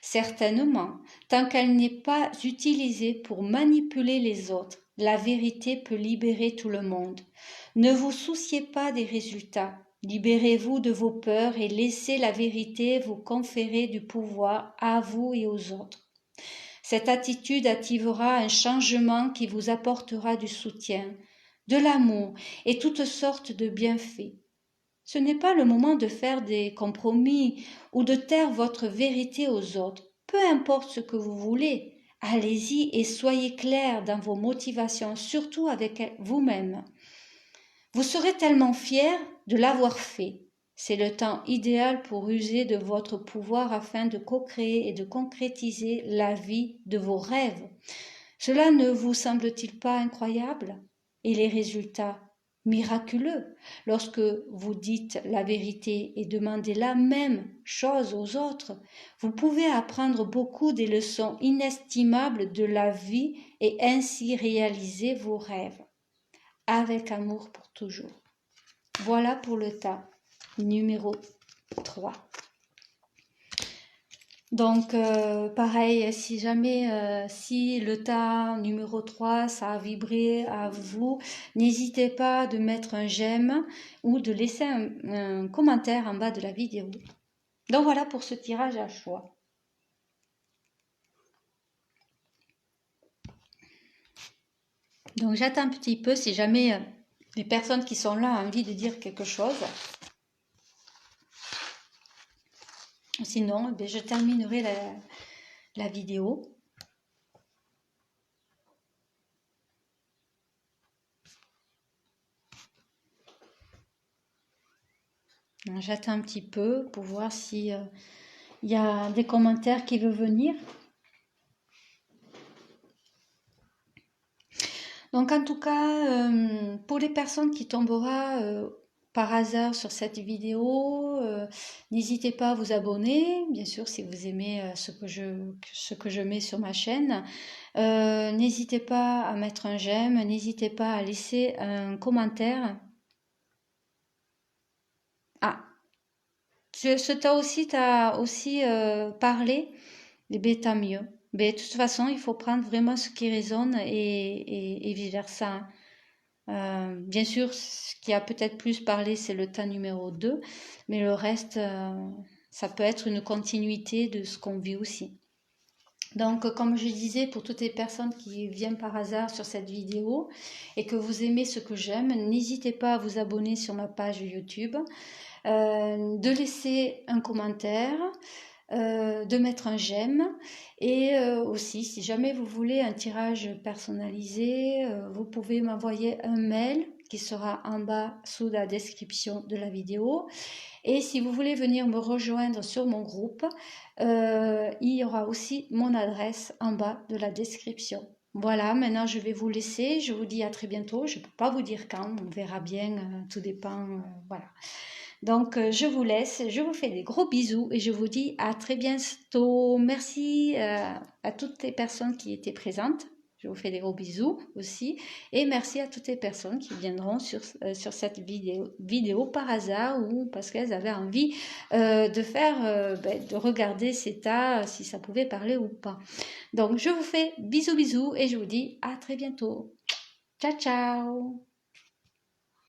Certainement, tant qu'elle n'est pas utilisée pour manipuler les autres, la vérité peut libérer tout le monde. Ne vous souciez pas des résultats. Libérez-vous de vos peurs et laissez la vérité vous conférer du pouvoir à vous et aux autres. Cette attitude activera un changement qui vous apportera du soutien, de l'amour et toutes sortes de bienfaits. Ce n'est pas le moment de faire des compromis ou de taire votre vérité aux autres. Peu importe ce que vous voulez, allez-y et soyez clair dans vos motivations, surtout avec vous-même. Vous serez tellement fier de l'avoir fait. C'est le temps idéal pour user de votre pouvoir afin de co-créer et de concrétiser la vie de vos rêves. Cela ne vous semble-t-il pas incroyable? Et les résultats miraculeux lorsque vous dites la vérité et demandez la même chose aux autres. Vous pouvez apprendre beaucoup des leçons inestimables de la vie et ainsi réaliser vos rêves. Avec amour pour toujours. Voilà pour le tas numéro 3. Donc, pareil, si jamais, si le tas numéro 3, ça a vibré à vous, n'hésitez pas de mettre un j'aime ou de laisser un commentaire en bas de la vidéo. Donc voilà pour ce tirage à choix. Donc j'attends un petit peu si jamais les personnes qui sont là ont envie de dire quelque chose. Sinon, je terminerai la vidéo. J'attends un petit peu pour voir si y a des commentaires qui veulent venir. Donc en tout cas, pour les personnes qui tomberont par hasard sur cette vidéo, n'hésitez pas à vous abonner, bien sûr si vous aimez ce que je mets sur ma chaîne. N'hésitez pas à mettre un j'aime, n'hésitez pas à laisser un commentaire. Ah, t'as aussi parlé, eh bien, tant mieux. Mais de toute façon, il faut prendre vraiment ce qui résonne et vice-versa. Bien sûr, ce qui a peut-être plus parlé, c'est le tas numéro 2, mais le reste, ça peut être une continuité de ce qu'on vit aussi. Donc, comme je disais, pour toutes les personnes qui viennent par hasard sur cette vidéo et que vous aimez ce que j'aime, n'hésitez pas à vous abonner sur ma page YouTube, de laisser un commentaire, de mettre un j'aime et aussi si jamais vous voulez un tirage personnalisé, vous pouvez m'envoyer un mail qui sera en bas sous la description de la vidéo. Et si vous voulez venir me rejoindre sur mon groupe, il y aura aussi mon adresse en bas de la description. Voilà, maintenant je vais vous laisser, je vous dis à très bientôt, je ne peux pas vous dire quand, on verra bien, tout dépend, voilà. Donc, je vous laisse, je vous fais des gros bisous et je vous dis à très bientôt. Merci à toutes les personnes qui étaient présentes. Je vous fais des gros bisous aussi. Et merci à toutes les personnes qui viendront sur cette vidéo par hasard ou parce qu'elles avaient envie de regarder ces tas, si ça pouvait parler ou pas. Donc, je vous fais bisous bisous et je vous dis à très bientôt. Ciao ciao!